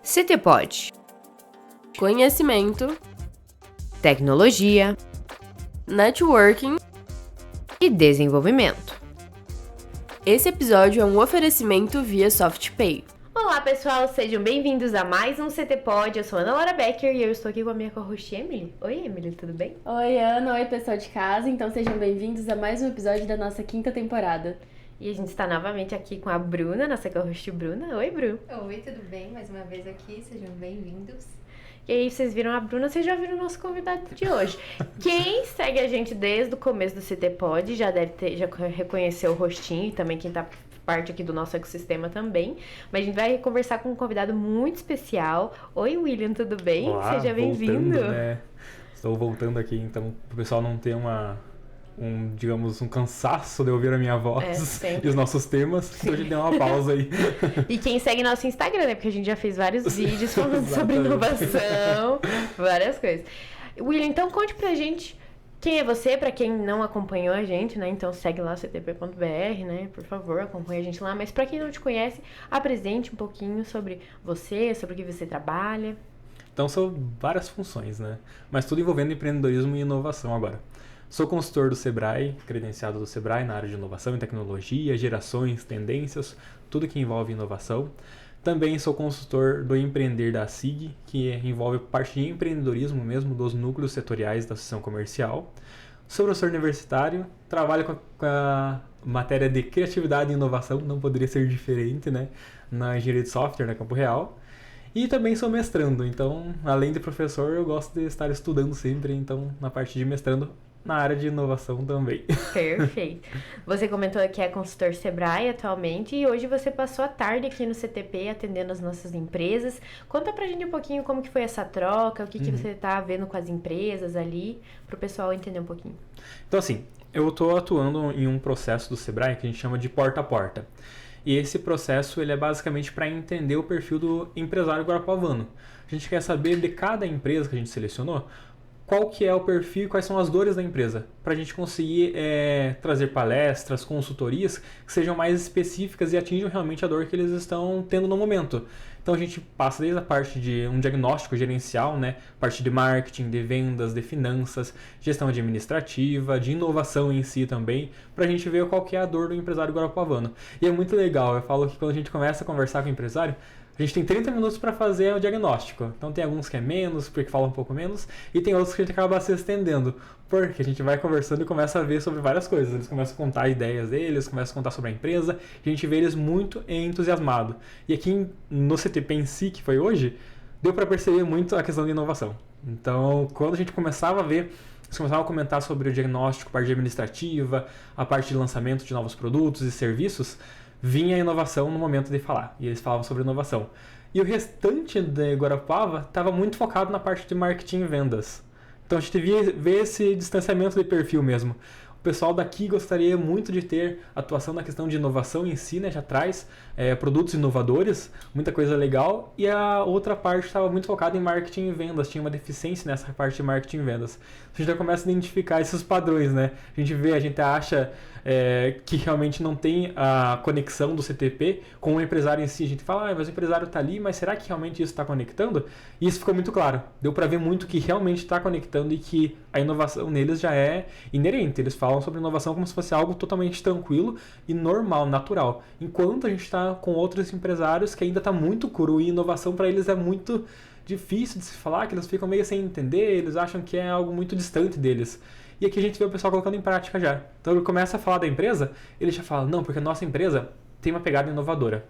CTPod. Conhecimento, tecnologia, networking e desenvolvimento. Esse episódio é um oferecimento via SoftPay. Olá pessoal, sejam bem-vindos a mais um CTPod. Eu sou Ana Laura Becker e eu estou aqui com a minha co-host Emily. Oi Emily, tudo bem? Oi Ana, oi pessoal de casa. Então sejam bem-vindos a mais um episódio da nossa 5ª temporada. E a gente está novamente aqui com a Bruna, nossa co-host Bruna. Oi Bru. Oi, tudo bem? Mais uma vez aqui, sejam bem-vindos. E aí, vocês viram a Bruna, vocês já viram o nosso convidado de hoje. Quem segue a gente desde o começo do CTPod já reconheceu o rostinho e também quem tá parte aqui do nosso ecossistema também. Mas a gente vai conversar com um convidado muito especial. Oi, William, tudo bem? Olá, seja bem-vindo. Né? Estou voltando aqui, então, para o pessoal não ter um cansaço de ouvir a minha voz e os nossos temas, então a gente deu uma pausa aí. E quem segue nosso Instagram, né? Porque a gente já fez vários vídeos falando sobre inovação, várias coisas. William, então conte pra gente quem é você, pra quem não acompanhou a gente, né? Então segue lá ctp.br, né? Por favor, acompanhe a gente lá. Mas pra quem não te conhece, apresente um pouquinho sobre você, sobre o que você trabalha. Então são várias funções, né? Mas tudo envolvendo empreendedorismo e inovação agora. Sou consultor do Sebrae, credenciado do Sebrae na área de inovação e tecnologia, gerações, tendências, tudo que envolve inovação. Também sou consultor do Empreender da SIG, que envolve parte de empreendedorismo mesmo dos núcleos setoriais da Associação Comercial. Sou professor universitário, trabalho com a matéria de criatividade e inovação, não poderia ser diferente, né? Na engenharia de software, na Campo Real. E também sou mestrando, então, além de professor, eu gosto de estar estudando sempre, então, na parte de mestrando, na área de inovação também. Perfeito. Você comentou que é consultor Sebrae atualmente e hoje você passou a tarde aqui no CTP atendendo as nossas empresas. Conta pra gente um pouquinho como que foi essa troca, o que você tá vendo com as empresas ali, pro pessoal entender um pouquinho. Então assim, eu tô atuando em um processo do Sebrae que a gente chama de porta a porta. E esse processo ele é basicamente para entender o perfil do empresário guarapuavano. A gente quer saber de cada empresa que a gente selecionou, qual que é o perfil e quais são as dores da empresa, para a gente conseguir trazer palestras, consultorias que sejam mais específicas e atinjam realmente a dor que eles estão tendo no momento. Então a gente passa desde a parte de um diagnóstico gerencial, né, parte de marketing, de vendas, de finanças, gestão administrativa, de inovação em si também, para a gente ver qual que é a dor do empresário guarapuavano. E é muito legal, eu falo que quando a gente começa a conversar com o empresário, a gente tem 30 minutos para fazer o diagnóstico. Então tem alguns que é menos, porque fala um pouco menos, e tem outros que a gente acaba se estendendo, porque a gente vai conversando e começa a ver sobre várias coisas. Eles começam a contar ideias deles, começam a contar sobre a empresa, e a gente vê eles muito entusiasmados. E aqui no CTP em si, que foi hoje, deu para perceber muito a questão de inovação. Então, quando a gente começava a ver, eles começavam a comentar sobre o diagnóstico, parte administrativa, a parte de lançamento de novos produtos e serviços, vinha a inovação no momento de falar, e eles falavam sobre inovação. E o restante de Guarapuava estava muito focado na parte de marketing e vendas. Então a gente vê esse distanciamento de perfil mesmo. O pessoal daqui gostaria muito de ter atuação na questão de inovação em si, né? Já traz produtos inovadores, muita coisa legal, e a outra parte estava muito focada em marketing e vendas, tinha uma deficiência nessa parte de marketing e vendas. A gente já começa a identificar esses padrões, né? A gente acha que realmente não tem a conexão do CTP com o empresário em si. A gente fala, mas o empresário está ali, mas será que realmente isso está conectando? E isso ficou muito claro. Deu para ver muito que realmente está conectando e que a inovação neles já é inerente. Eles falam sobre inovação como se fosse algo totalmente tranquilo e normal, natural. Enquanto a gente está com outros empresários que ainda está muito cru e inovação para eles é muito difícil de se falar, que eles ficam meio sem entender, eles acham que é algo muito distante deles. E aqui a gente vê o pessoal colocando em prática já. Então ele começa a falar da empresa, ele já fala, não, porque a nossa empresa tem uma pegada inovadora.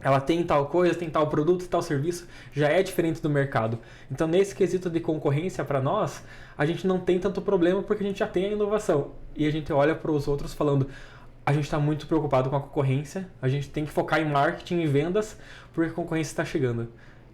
Ela tem tal coisa, tem tal produto, tal serviço, já é diferente do mercado. Então nesse quesito de concorrência para nós, a gente não tem tanto problema porque a gente já tem a inovação. E a gente olha para os outros falando, a gente está muito preocupado com a concorrência, a gente tem que focar em marketing e vendas porque a concorrência está chegando.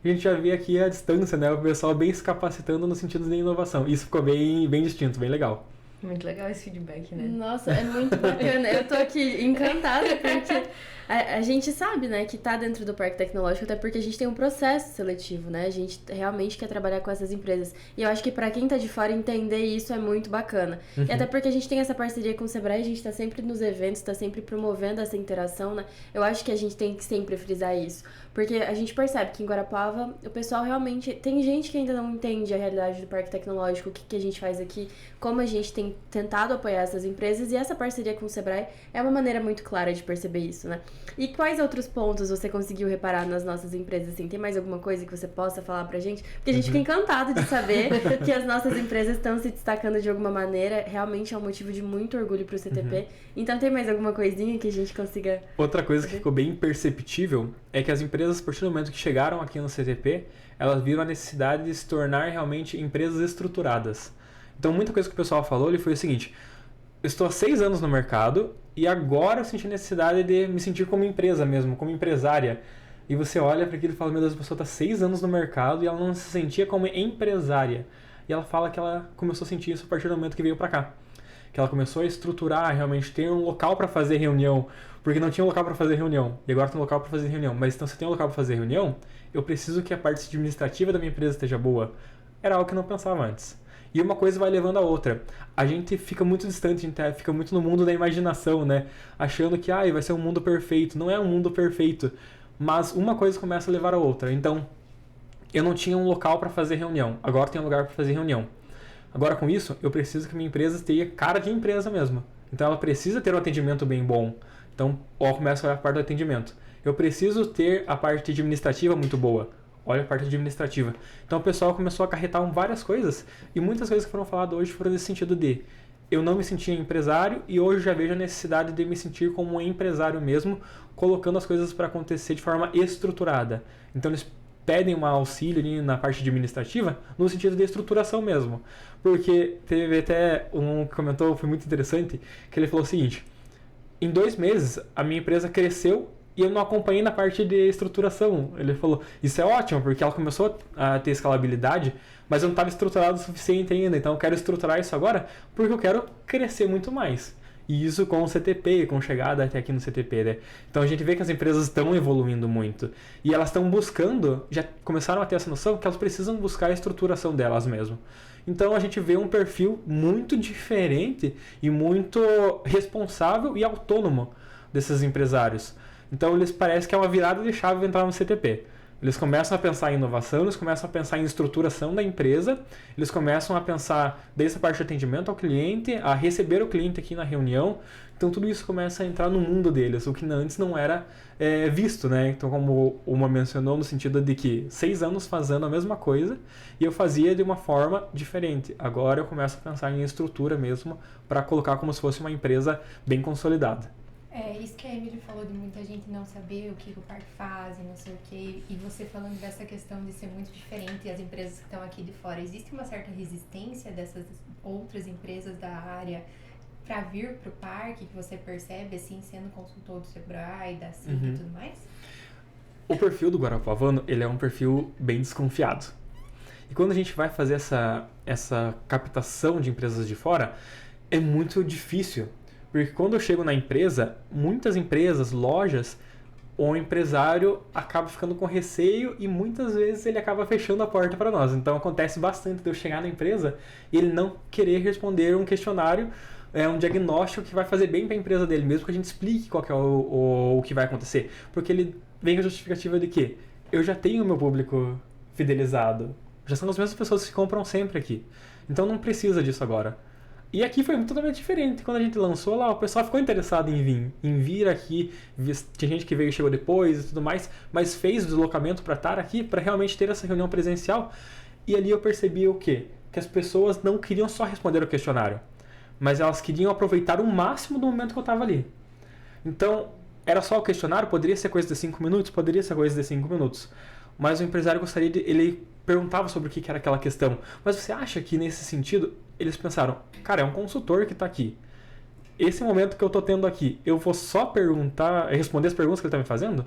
A gente já vê aqui a distância, né? O pessoal bem se capacitando no sentido de inovação. Isso ficou bem distinto, bem legal. Muito legal esse feedback, né? Nossa, é muito bacana. Eu tô aqui encantada porque a gente sabe, né, que tá dentro do Parque Tecnológico, até porque a gente tem um processo seletivo, né? A gente realmente quer trabalhar com essas empresas. E eu acho que pra quem tá de fora entender isso é muito bacana. E até porque a gente tem essa parceria com o Sebrae, a gente tá sempre nos eventos, tá sempre promovendo essa interação, né? Eu acho que a gente tem que sempre frisar isso. Porque a gente percebe que em Guarapuava o pessoal realmente... Tem gente que ainda não entende a realidade do parque tecnológico, o que a gente faz aqui, como a gente tem tentado apoiar essas empresas, e essa parceria com o Sebrae é uma maneira muito clara de perceber isso, né? E quais outros pontos você conseguiu reparar nas nossas empresas, assim? Tem mais alguma coisa que você possa falar pra gente? Porque a gente fica encantado de saber que as nossas empresas estão se destacando de alguma maneira. Realmente é um motivo de muito orgulho pro CTP. Então tem mais alguma coisinha que a gente consiga... Outra coisa que ficou bem perceptível é que as empresas, a partir do momento que chegaram aqui no CTP, elas viram a necessidade de se tornar realmente empresas estruturadas. Então muita coisa que o pessoal falou foi o seguinte: eu estou há 6 anos no mercado e agora eu senti a necessidade de me sentir como empresa mesmo, como empresária. E você olha para aquilo e fala, meu Deus, a pessoa está 6 anos no mercado e ela não se sentia como empresária. E ela fala que ela começou a sentir isso a partir do momento que veio para cá. Que ela começou a estruturar, realmente ter um local para fazer reunião, porque não tinha um local para fazer reunião, e agora tem um local para fazer reunião. Mas então, se tem um local para fazer reunião, eu preciso que a parte administrativa da minha empresa esteja boa. Era algo que eu não pensava antes. E uma coisa vai levando a outra. A gente fica muito distante, a gente fica muito no mundo da imaginação, né? Achando que vai ser um mundo perfeito. Não é um mundo perfeito, mas uma coisa começa a levar a outra. Então, eu não tinha um local para fazer reunião, agora tem um lugar para fazer reunião. Agora, com isso, eu preciso que a minha empresa tenha cara de empresa mesmo. Então, ela precisa ter um atendimento bem bom. Então, começa a olhar a parte do atendimento. Eu preciso ter a parte administrativa muito boa. Olha a parte administrativa. Então, o pessoal começou a acarretar várias coisas. E muitas coisas que foram faladas hoje foram nesse sentido de... Eu não me sentia empresário e hoje já vejo a necessidade de me sentir como um empresário mesmo, colocando as coisas para acontecer de forma estruturada. Então, eles pedem um auxílio ali na parte administrativa no sentido de estruturação mesmo. Porque teve até um que comentou, foi muito interessante, que ele falou o seguinte: em 2 meses a minha empresa cresceu e eu não acompanhei na parte de estruturação. Ele falou, isso é ótimo, porque ela começou a ter escalabilidade, mas eu não estava estruturado o suficiente ainda, então eu quero estruturar isso agora porque eu quero crescer muito mais. E isso com o CTP, com chegada até aqui no CTP, né? Então a gente vê que as empresas estão evoluindo muito. E elas estão buscando, já começaram a ter essa noção que elas precisam buscar a estruturação delas mesmo. Então a gente vê um perfil muito diferente e muito responsável e autônomo desses empresários. Então eles parecem que é uma virada de chave entrar no CTP. Eles começam a pensar em inovação, eles começam a pensar em estruturação da empresa, eles começam a pensar desde a parte de atendimento ao cliente, a receber o cliente aqui na reunião. Então tudo isso começa a entrar no mundo deles, o que antes não era visto, né? Então, como uma mencionou, no sentido de que 6 anos fazendo a mesma coisa e eu fazia de uma forma diferente. Agora eu começo a pensar em estrutura mesmo para colocar como se fosse uma empresa bem consolidada. Isso que a Emily falou de muita gente não saber o que o parque faz e não sei o que, e você falando dessa questão de ser muito diferente e as empresas que estão aqui de fora, existe uma certa resistência dessas outras empresas da área para vir para o parque, que você percebe, assim, sendo consultor do Sebrae, da SIC e tudo mais? O perfil do guarapuavano, ele é um perfil bem desconfiado. E quando a gente vai fazer essa captação de empresas de fora, é muito difícil. Porque quando eu chego na empresa, muitas empresas, lojas, o empresário acaba ficando com receio e muitas vezes ele acaba fechando a porta para nós. Então acontece bastante de eu chegar na empresa e ele não querer responder um questionário, um diagnóstico que vai fazer bem para a empresa dele, mesmo que a gente explique qual que é o que vai acontecer. Porque ele vem com a justificativa de que eu já tenho o meu público fidelizado, já são as mesmas pessoas que compram sempre aqui. Então não precisa disso agora. E aqui foi totalmente diferente. Quando a gente lançou lá, o pessoal ficou interessado em vir aqui. Tinha gente que veio e chegou depois e tudo mais, mas fez o deslocamento para estar aqui, para realmente ter essa reunião presencial. E ali eu percebi o quê? Que as pessoas não queriam só responder o questionário, mas elas queriam aproveitar o máximo do momento que eu estava ali. Então, era só o questionário, poderia ser coisa de 5 minutos, poderia ser coisa de 5 minutos. Mas o empresário gostaria de... Ele perguntava sobre o que era aquela questão. Mas você acha que nesse sentido, eles pensaram, cara, é um consultor que está aqui. Esse momento que eu estou tendo aqui, eu vou só responder as perguntas que ele está me fazendo?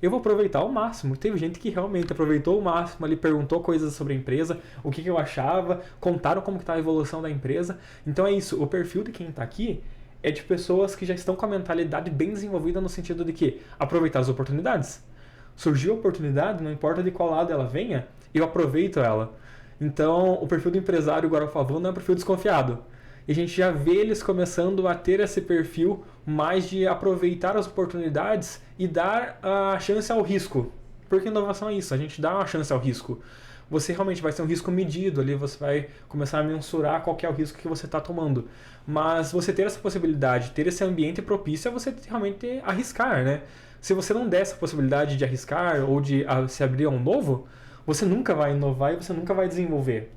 Eu vou aproveitar ao máximo. Teve gente que realmente aproveitou o máximo, ele perguntou coisas sobre a empresa, o que eu achava, contaram como está a evolução da empresa. Então é isso, o perfil de quem está aqui é de pessoas que já estão com a mentalidade bem desenvolvida no sentido de que aproveitar as oportunidades. Surgiu a oportunidade, não importa de qual lado ela venha, eu aproveito ela. Então, o perfil do empresário guarapuavano é um perfil desconfiado. E a gente já vê eles começando a ter esse perfil mais de aproveitar as oportunidades e dar a chance ao risco. Porque inovação é isso, a gente dá uma chance ao risco. Você realmente vai ter um risco medido ali, você vai começar a mensurar qual que é o risco que você está tomando. Mas você ter essa possibilidade, ter esse ambiente propício é você realmente arriscar, né? Se você não der essa possibilidade de arriscar ou de se abrir a um novo, você nunca vai inovar e você nunca vai desenvolver.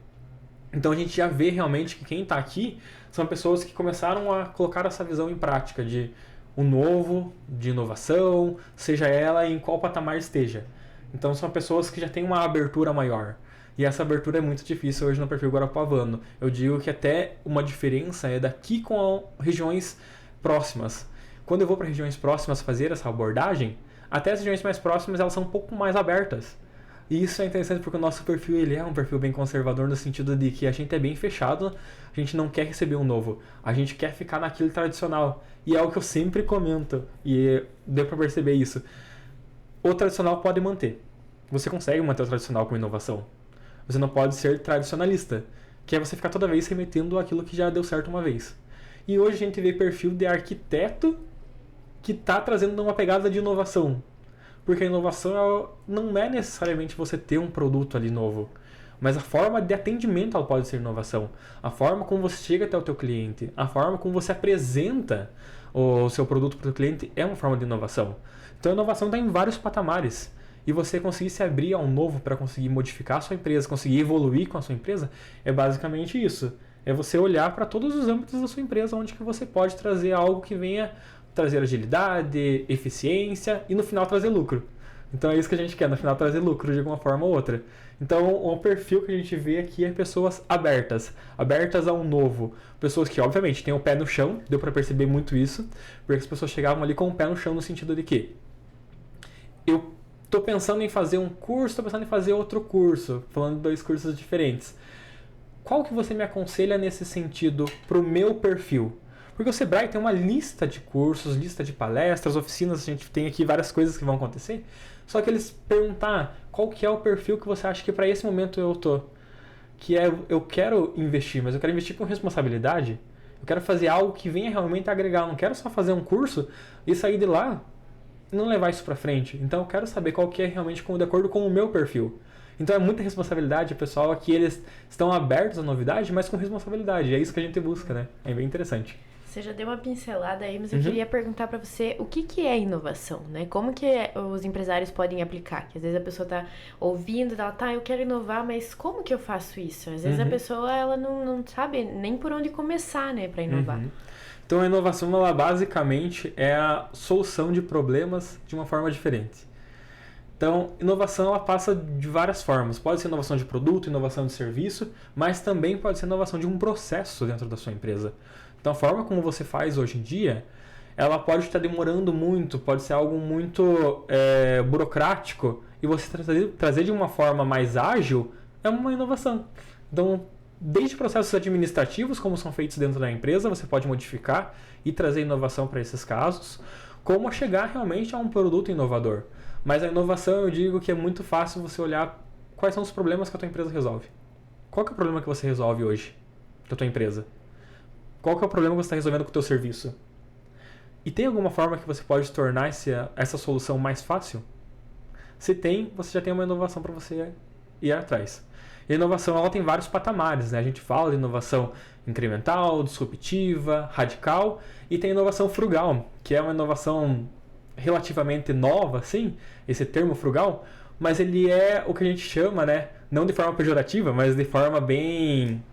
Então a gente já vê realmente que quem está aqui são pessoas que começaram a colocar essa visão em prática de um novo, de inovação, seja ela em qual patamar esteja. Então são pessoas que já têm uma abertura maior. E essa abertura é muito difícil hoje no perfil guarapuavano. Eu digo que até uma diferença é daqui com regiões próximas. Quando eu vou para regiões próximas fazer essa abordagem, até as regiões mais próximas elas são um pouco mais abertas. E isso é interessante porque o nosso perfil ele é um perfil bem conservador no sentido de que a gente é bem fechado, a gente não quer receber um novo, a gente quer ficar naquilo tradicional. E é algo que eu sempre comento, e deu para perceber isso. O tradicional pode manter. Você consegue manter o tradicional com inovação. Você não pode ser tradicionalista, que é você ficar toda vez remetendo aquilo que já deu certo uma vez. E hoje a gente vê perfil de arquiteto que está trazendo uma pegada de inovação. Porque a inovação não é necessariamente você ter um produto ali novo, mas a forma de atendimento ela pode ser inovação. A forma como você chega até o teu cliente, a forma como você apresenta o seu produto para o cliente é uma forma de inovação. Então a inovação está em vários patamares. E você conseguir se abrir a um novo para conseguir modificar a sua empresa, conseguir evoluir com a sua empresa, é basicamente isso. É você olhar para todos os âmbitos da sua empresa, onde que você pode trazer algo que venha trazer agilidade, eficiência e no final trazer lucro. Então é isso que a gente quer, no final trazer lucro de alguma forma ou outra. Então o perfil que a gente vê aqui é pessoas abertas ao novo. Pessoas que obviamente têm o pé no chão, deu para perceber muito isso, porque as pessoas chegavam ali com o pé no chão no sentido de que eu estou pensando em fazer um curso, estou pensando em fazer outro curso, falando de 2 cursos diferentes. Qual que você me aconselha nesse sentido para o meu perfil? Porque o Sebrae tem uma lista de cursos, lista de palestras, oficinas, a gente tem aqui várias coisas que vão acontecer. Só que eles perguntar qual que é o perfil que você acha que para esse momento eu tô. Que é, eu quero investir, mas eu quero investir com responsabilidade. Eu quero fazer algo que venha realmente agregar. Eu não quero só fazer um curso e sair de lá e não levar isso para frente. Então eu quero saber qual que é realmente de acordo com o meu perfil. Então é muita responsabilidade, pessoal, que eles estão abertos à novidade, mas com responsabilidade. É isso que a gente busca, né? É bem interessante. Você já deu uma pincelada aí, mas eu queria perguntar para você o que é inovação, né? Como que os empresários podem aplicar? Que às vezes a pessoa tá ouvindo, ela eu quero inovar, mas como que eu faço isso? Às vezes a pessoa ela não sabe nem por onde começar, né, para inovar. Então a inovação, ela basicamente é a solução de problemas de uma forma diferente. Então, inovação ela passa de várias formas. Pode ser inovação de produto, inovação de serviço, mas também pode ser inovação de um processo dentro da sua empresa. Então, a forma como você faz hoje em dia, ela pode estar demorando muito, pode ser algo muito burocrático, e você trazer de uma forma mais ágil é uma inovação. Então, desde processos administrativos, como são feitos dentro da empresa, você pode modificar e trazer inovação para esses casos, como chegar realmente a um produto inovador. Mas a inovação, eu digo que é muito fácil você olhar quais são os problemas que a tua empresa resolve. Qual que é o problema que você resolve hoje da tua empresa? Qual que é o problema que você está resolvendo com o teu serviço? E tem alguma forma que você pode tornar essa solução mais fácil? Se tem, você já tem uma inovação para você ir atrás. E a inovação ela tem vários patamares, né? A gente fala de inovação incremental, disruptiva, radical, e tem inovação frugal, que é uma inovação relativamente nova, assim, esse termo frugal, mas ele é o que a gente chama, né? Não de forma pejorativa, mas de forma bem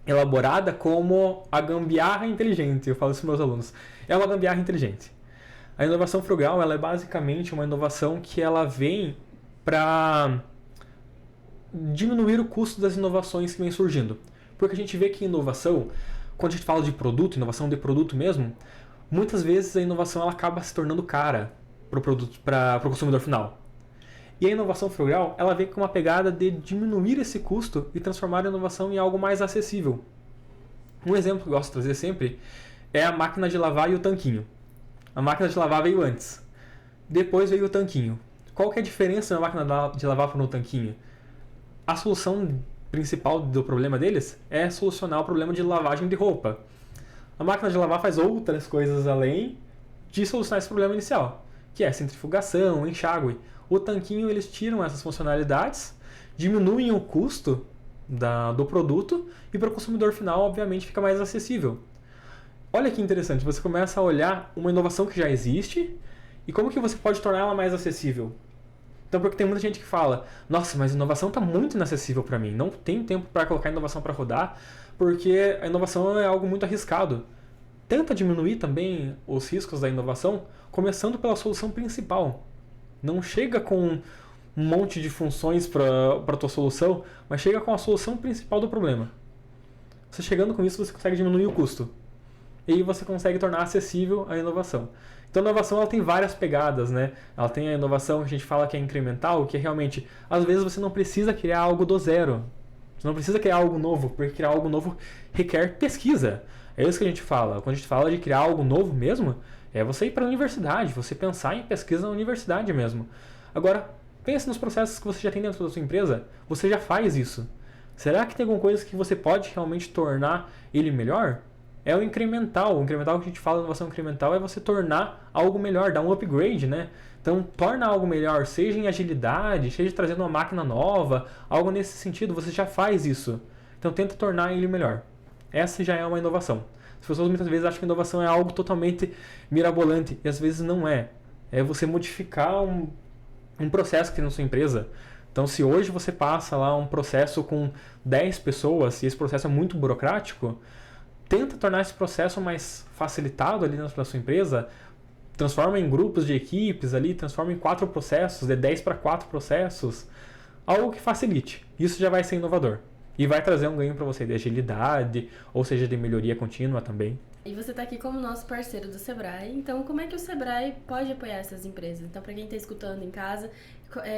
elaborada como a gambiarra inteligente. Eu falo isso para meus alunos. É uma gambiarra inteligente. A inovação frugal ela é basicamente uma inovação que ela vem para diminuir o custo das inovações que vem surgindo. Porque a gente vê que inovação, quando a gente fala de produto, inovação de produto mesmo, muitas vezes a inovação ela acaba se tornando cara para o consumidor final. E a inovação frugal, ela vem com uma pegada de diminuir esse custo e transformar a inovação em algo mais acessível. Um exemplo que eu gosto de trazer sempre é a máquina de lavar e o tanquinho. A máquina de lavar veio antes. Depois veio o tanquinho. Qual que é a diferença na máquina de lavar para o tanquinho? A solução principal do problema deles é solucionar o problema de lavagem de roupa. A máquina de lavar faz outras coisas além de solucionar esse problema inicial, que é centrifugação, enxágue. O tanquinho, eles tiram essas funcionalidades, diminuem o custo do produto e para o consumidor final, obviamente, fica mais acessível. Olha que interessante, você começa a olhar uma inovação que já existe e como que você pode tornar ela mais acessível. Então, porque tem muita gente que fala, nossa, mas a inovação está muito inacessível para mim, não tenho tempo para colocar a inovação para rodar, porque a inovação é algo muito arriscado. Tenta diminuir também os riscos da inovação, começando pela solução principal. Não chega com um monte de funções para a tua solução, mas chega com a solução principal do problema. Você chegando com isso, você consegue diminuir o custo. E aí você consegue tornar acessível a inovação. Então a inovação ela tem várias pegadas, né? Ela tem a inovação que a gente fala que é incremental, que é realmente, às vezes você não precisa criar algo do zero. Você não precisa criar algo novo, porque criar algo novo requer pesquisa. É isso que a gente fala. Quando a gente fala de criar algo novo mesmo, é você ir para a universidade, você pensar em pesquisa na universidade mesmo. Agora, pense nos processos que você já tem dentro da sua empresa. Você já faz isso. Será que tem alguma coisa que você pode realmente tornar ele melhor? É o incremental. O incremental que a gente fala, inovação incremental, é você tornar algo melhor, dar um upgrade, né? Então, torna algo melhor, seja em agilidade, seja trazendo uma máquina nova, algo nesse sentido, você já faz isso. Então, tenta tornar ele melhor. Essa já é uma inovação. As pessoas muitas vezes acham que inovação é algo totalmente mirabolante, e às vezes não é. É você modificar um processo que tem na sua empresa. Então, se hoje você passa lá um processo com 10 pessoas, e esse processo é muito burocrático, tenta tornar esse processo mais facilitado ali na sua empresa, transforma em grupos de equipes ali, transforma em 4 processos, de 10 para 4 processos, algo que facilite. Isso já vai ser inovador. E vai trazer um ganho para você de agilidade, ou seja, de melhoria contínua também. E você está aqui como nosso parceiro do Sebrae, então como é que o Sebrae pode apoiar essas empresas? Então, para quem está escutando em casa,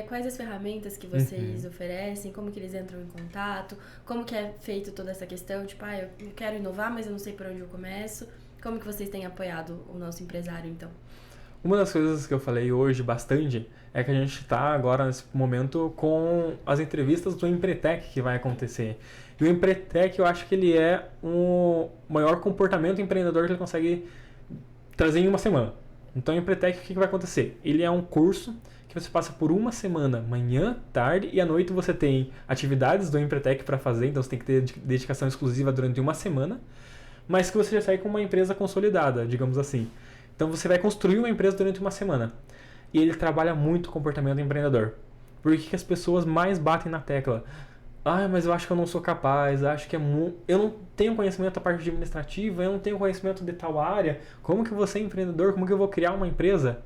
quais as ferramentas que vocês oferecem, como que eles entram em contato, como que é feito toda essa questão, tipo, eu quero inovar, mas eu não sei por onde eu começo. Como que vocês têm apoiado o nosso empresário, então? Uma das coisas que eu falei hoje bastante é que a gente está agora nesse momento com as entrevistas do Empretec que vai acontecer. E o Empretec eu acho que ele é o maior comportamento empreendedor que ele consegue trazer em uma semana. Então o Empretec o que vai acontecer? Ele é um curso que você passa por uma semana, manhã, tarde e à noite você tem atividades do Empretec para fazer, então você tem que ter dedicação exclusiva durante uma semana, mas que você já sai com uma empresa consolidada, digamos assim. Então você vai construir uma empresa durante uma semana. E ele trabalha muito o comportamento empreendedor. Por que as pessoas mais batem na tecla? Mas eu acho que eu não sou capaz, acho que eu não tenho conhecimento da parte administrativa, eu não tenho conhecimento de tal área. Como que eu vou ser empreendedor? Como que eu vou criar uma empresa?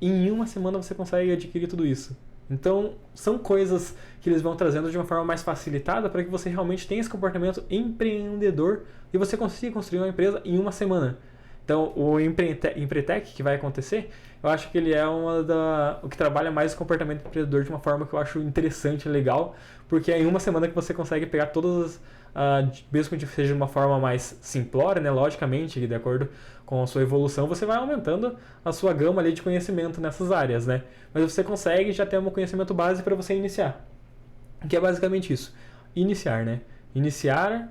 E em uma semana você consegue adquirir tudo isso. Então, são coisas que eles vão trazendo de uma forma mais facilitada para que você realmente tenha esse comportamento empreendedor e você consiga construir uma empresa em uma semana. Então, o Empretec que vai acontecer, eu acho que ele é o que trabalha mais o comportamento empreendedor de uma forma que eu acho interessante e legal, porque é em uma semana que você consegue pegar todas mesmo que seja de uma forma mais simplória, né, logicamente, de acordo com a sua evolução, você vai aumentando a sua gama ali de conhecimento nessas áreas, né? Mas você consegue já ter um conhecimento base para você iniciar. Que é basicamente isso. Iniciar, né? Iniciar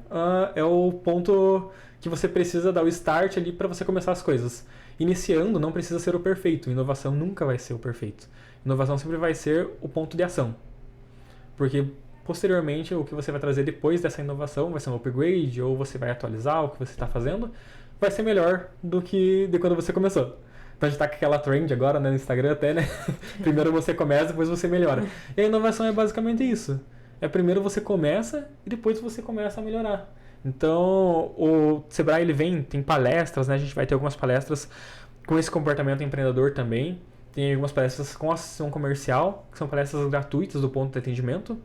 é o ponto que você precisa dar o start ali para você começar as coisas. Iniciando não precisa ser o perfeito. Inovação nunca vai ser o perfeito. Inovação sempre vai ser o ponto de ação. Porque posteriormente o que você vai trazer depois dessa inovação vai ser um upgrade ou você vai atualizar o que você está fazendo, vai ser melhor do que de quando você começou. Então a gente tá com aquela trend agora, né, no Instagram até, né? Primeiro você começa, depois você melhora. E a inovação é basicamente isso. Primeiro você começa e depois você começa a melhorar. Então, o Sebrae ele tem palestras, né? A gente vai ter algumas palestras com esse comportamento empreendedor também. Tem algumas palestras com associação comercial, que são palestras gratuitas do ponto de atendimento.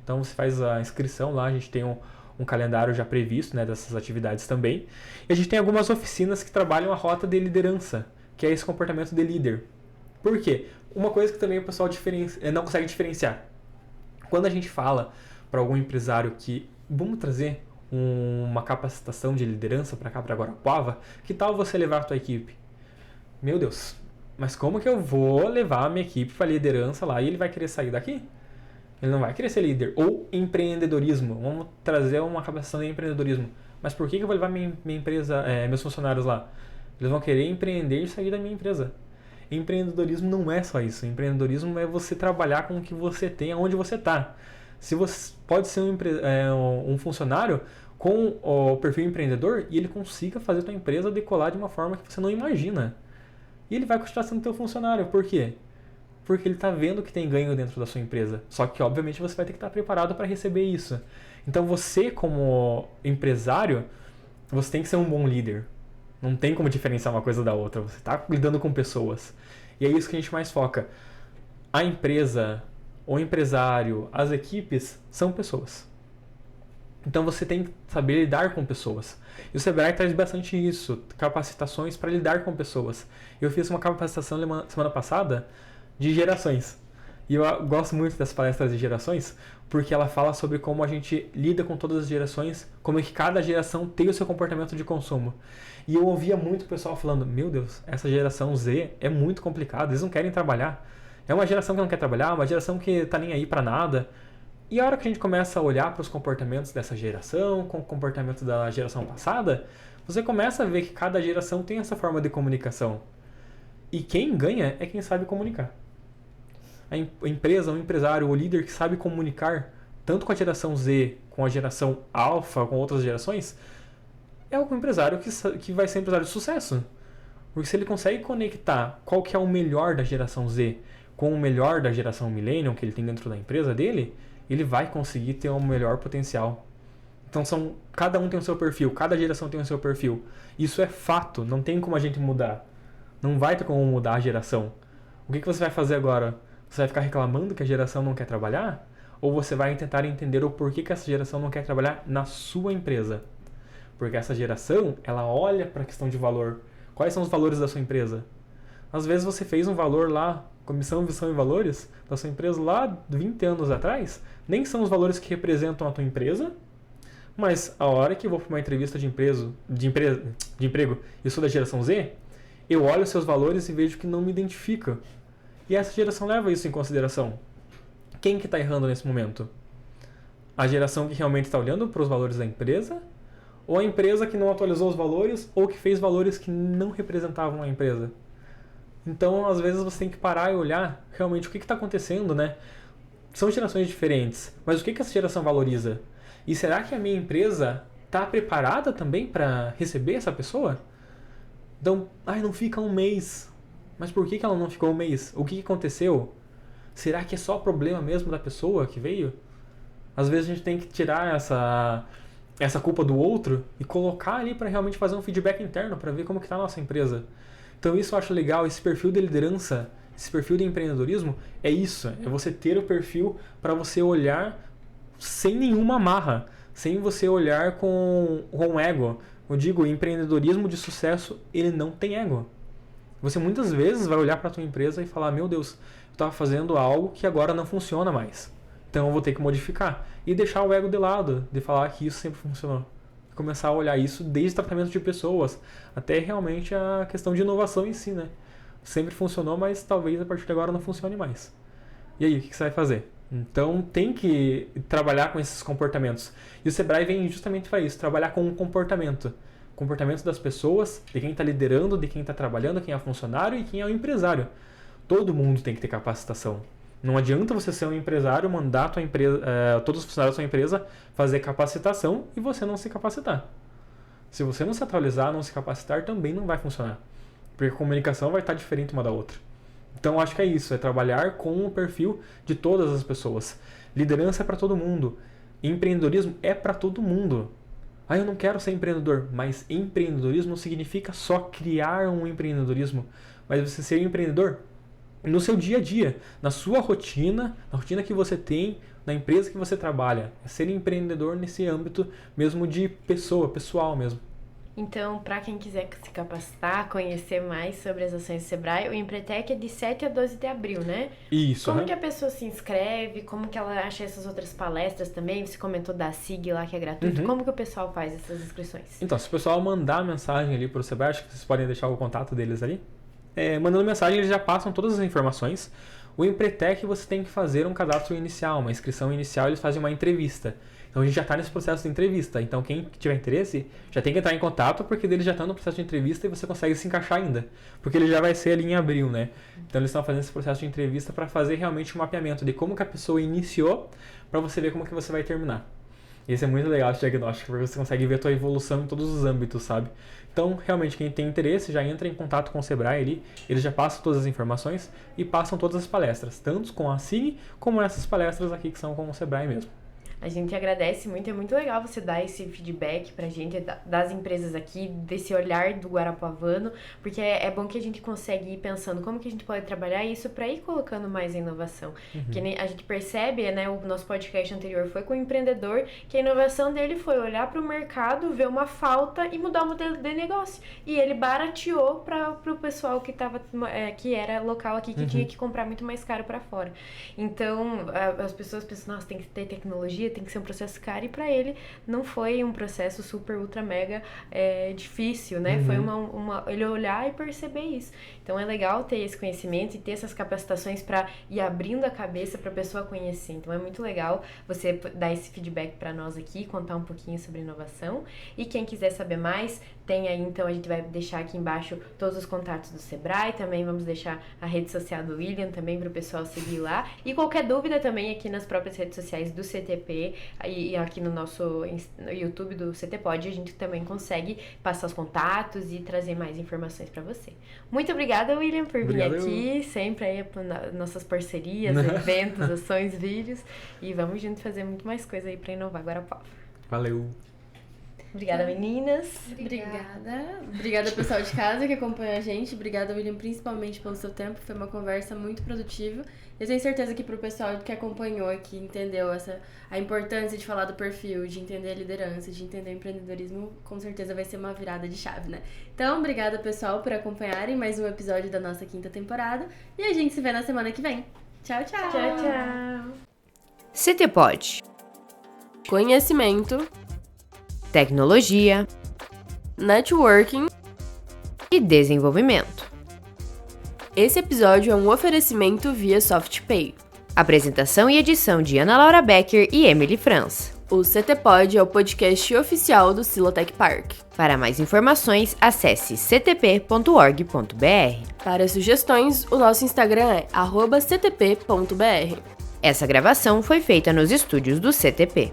Então, você faz a inscrição lá, a gente tem um calendário já previsto, né, dessas atividades também. E a gente tem algumas oficinas que trabalham a rota de liderança, que é esse comportamento de líder. Por quê? Uma coisa que também o pessoal não consegue diferenciar. Quando a gente fala para algum empresário que vamos trazer uma capacitação de liderança para cá, para Guarapuava, que tal você levar a tua equipe? Meu Deus, mas como que eu vou levar a minha equipe para liderança lá e ele vai querer sair daqui? Ele não vai querer ser líder. Ou empreendedorismo, vamos trazer uma capacitação de empreendedorismo. Mas por que eu vou levar minha empresa, meus funcionários lá? Eles vão querer empreender e sair da minha empresa. Empreendedorismo não é só isso. Empreendedorismo é você trabalhar com o que você tem, aonde você está. Se você pode ser um funcionário com o perfil empreendedor e ele consiga fazer a tua empresa decolar de uma forma que você não imagina. E ele vai continuar sendo teu funcionário. Por quê? Porque ele está vendo que tem ganho dentro da sua empresa. Só que, obviamente, você vai ter que estar preparado para receber isso. Então, você, como empresário, você tem que ser um bom líder. Não tem como diferenciar uma coisa da outra. Você está lidando com pessoas. E é isso que a gente mais foca. A empresa, o empresário, as equipes são pessoas. Então você tem que saber lidar com pessoas. E o Sebrae traz bastante isso, capacitações para lidar com pessoas. Eu fiz uma capacitação semana passada de gerações. E eu gosto muito das palestras de gerações, porque ela fala sobre como a gente lida com todas as gerações, como é que cada geração tem o seu comportamento de consumo. E eu ouvia muito o pessoal falando, meu Deus, essa geração Z é muito complicada, eles não querem trabalhar. É uma geração que não quer trabalhar, uma geração que tá nem aí para nada. E a hora que a gente começa a olhar para os comportamentos dessa geração, com o comportamento da geração passada, você começa a ver que cada geração tem essa forma de comunicação. E quem ganha é quem sabe comunicar. A empresa, o empresário, o líder que sabe comunicar, tanto com a geração Z, com a geração Alpha, com outras gerações, é o empresário que vai ser empresário de sucesso. Porque se ele consegue conectar qual que é o melhor da geração Z com o melhor da geração Millennium que ele tem dentro da empresa dele, ele vai conseguir ter um melhor potencial. Então cada um tem o seu perfil, cada geração tem o seu perfil. Isso é fato, não tem como a gente mudar. Não vai ter como mudar a geração. O que você vai fazer agora? Você vai ficar reclamando que a geração não quer trabalhar? Ou você vai tentar entender o porquê que essa geração não quer trabalhar na sua empresa? Porque essa geração, ela olha para a questão de valor. Quais são os valores da sua empresa? Às vezes você fez um valor lá, comissão, visão e valores da sua empresa lá 20 anos atrás, nem são os valores que representam a tua empresa, mas a hora que eu vou para uma entrevista de emprego e sou da geração Z, eu olho os seus valores e vejo que não me identifica. E essa geração leva isso em consideração. Quem que está errando nesse momento? A geração que realmente está olhando para os valores da empresa? Ou a empresa que não atualizou os valores ou que fez valores que não representavam a empresa? Então, às vezes, você tem que parar e olhar realmente o que está acontecendo, né? São gerações diferentes, mas o que essa geração valoriza? E será que a minha empresa está preparada também para receber essa pessoa? Então, não fica um mês. Mas por que ela não ficou um mês? O que aconteceu? Será que é só problema mesmo da pessoa que veio? Às vezes a gente tem que tirar essa culpa do outro e colocar ali para realmente fazer um feedback interno para ver como que está a nossa empresa. Então isso eu acho legal, esse perfil de liderança, esse perfil de empreendedorismo, é isso. É você ter o perfil para você olhar sem nenhuma amarra, sem você olhar com ego. Eu digo, empreendedorismo de sucesso, ele não tem ego. Você muitas vezes vai olhar para a tua empresa e falar, meu Deus, eu estava fazendo algo que agora não funciona mais. Então eu vou ter que modificar. E deixar o ego de lado, de falar que isso sempre funcionou. Começar a olhar isso desde o tratamento de pessoas, até realmente a questão de inovação em si, né? Sempre funcionou, mas talvez a partir de agora não funcione mais. E aí, o que você vai fazer? Então tem que trabalhar com esses comportamentos. E o Sebrae vem justamente para isso, trabalhar com o comportamento das pessoas, de quem está liderando, de quem está trabalhando, quem é funcionário e quem é o empresário. Todo mundo tem que ter capacitação. Não adianta você ser um empresário, mandar a tua empresa, todos os funcionários da sua empresa fazer capacitação e você não se capacitar. Se você não se atualizar, não se capacitar, também não vai funcionar. Porque a comunicação vai estar diferente uma da outra. Então acho que é isso, é trabalhar com o perfil de todas as pessoas. Liderança é para todo mundo. Empreendedorismo é para todo mundo. Eu não quero ser empreendedor, mas empreendedorismo não significa só criar um empreendedorismo, mas você ser empreendedor no seu dia a dia, na sua rotina, na rotina que você tem, na empresa que você trabalha. É ser empreendedor nesse âmbito mesmo de pessoal mesmo. Então, para quem quiser se capacitar, conhecer mais sobre as ações do Sebrae, o Empretec é de 7 a 12 de abril, né? Isso. Como que a pessoa se inscreve? Como que ela acha essas outras palestras também? Você comentou da SIG lá, que é gratuito. Como que o pessoal faz essas inscrições? Então, se o pessoal mandar mensagem ali pro Sebrae, acho que vocês podem deixar o contato deles ali. Mandando mensagem, eles já passam todas as informações. O Empretec você tem que fazer um cadastro inicial, uma inscrição inicial, eles fazem uma entrevista. Então a gente já está nesse processo de entrevista. Então quem tiver interesse já tem que entrar em contato, porque eles já estão no processo de entrevista e você consegue se encaixar ainda. Porque ele já vai ser ali em abril, né? Então eles estão fazendo esse processo de entrevista para fazer realmente um mapeamento de como que a pessoa iniciou, para você ver como que você vai terminar. E esse é muito legal esse diagnóstico, porque você consegue ver a tua evolução em todos os âmbitos, sabe? Então, realmente, quem tem interesse já entra em contato com o Sebrae ali, eles já passam todas as informações e passam todas as palestras, tanto com a SIG como essas palestras aqui que são com o Sebrae mesmo. A gente agradece muito, é muito legal você dar esse feedback pra gente, das empresas aqui, desse olhar do guarapuavano, porque é bom que a gente consegue ir pensando como que a gente pode trabalhar isso pra ir colocando mais inovação. Que nem a gente percebe, né, o nosso podcast anterior foi com o empreendedor, que a inovação dele foi olhar pro mercado, ver uma falta e mudar o modelo de negócio. E ele barateou pro pessoal que era local aqui, que tinha que comprar muito mais caro pra fora. Então, as pessoas pensam, nossa, tem que ter tecnologia, tem que ser um processo caro, e pra ele não foi um processo super, ultra, mega difícil, né? Foi ele olhar e perceber isso. Então é legal ter esse conhecimento e ter essas capacitações pra ir abrindo a cabeça pra pessoa conhecer. Então é muito legal você dar esse feedback pra nós aqui, contar um pouquinho sobre inovação. E quem quiser saber mais, tem aí, então a gente vai deixar aqui embaixo todos os contatos do Sebrae, também vamos deixar a rede social do William também para o pessoal seguir lá. E qualquer dúvida também aqui nas próprias redes sociais do CTP e aqui no nosso YouTube do CTPod, a gente também consegue passar os contatos e trazer mais informações para você. Muito obrigada, William, por vir aqui, sempre aí nossas parcerias, eventos, ações, vídeos, e vamos junto fazer muito mais coisa aí para inovar Guarapuava. Valeu! Obrigada, meninas. Obrigada, pessoal de casa que acompanha a gente. Obrigada, William, principalmente pelo seu tempo. Foi uma conversa muito produtiva. Eu tenho certeza que pro pessoal que acompanhou aqui, entendeu a importância de falar do perfil, de entender a liderança, de entender o empreendedorismo, com certeza vai ser uma virada de chave, né? Então, obrigada, pessoal, por acompanharem mais um episódio da nossa 5ª temporada. E a gente se vê na semana que vem. Tchau, tchau! Tchau, tchau! CTPod. Conhecimento, tecnologia, networking e desenvolvimento. Esse episódio é um oferecimento via SoftPay. Apresentação e edição de Ana Laura Becker e Emily Franz. O CTPod é o podcast oficial do Silotech Park. Para mais informações, acesse ctp.org.br. Para sugestões, o nosso Instagram é @ctp.br. Essa gravação foi feita nos estúdios do CTP.